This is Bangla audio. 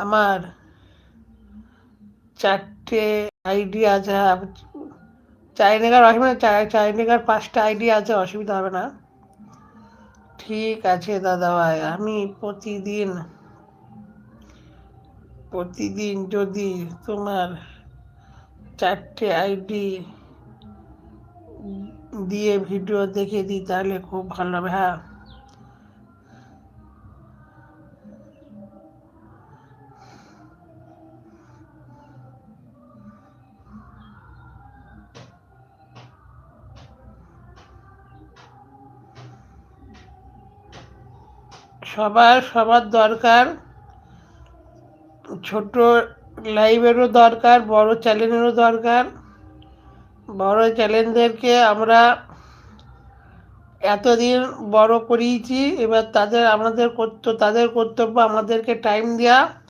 আমার 4টে আইডি আছে। চাইনিজের অসুবিধা, চাইনিজের 5টা আইডি আছে, অসুবিধা হবে না। ঠিক আছে দাদাভাই, আমি প্রতিদিন যদি তোমার 4টে আইডি দিয়ে ভিডিও দেখে দিই তাহলে খুব ভালো হবে। হ্যাঁ, সবার দরকার, ছোট লাইভেরও দরকার, বড় চ্যানেলেরও দরকার। বড় চ্যানেলদেরকে আমরা এতদিন বড় করিয়েছি, এবার তাদের কর্তব্য আমাদেরকে টাইম দেওয়া।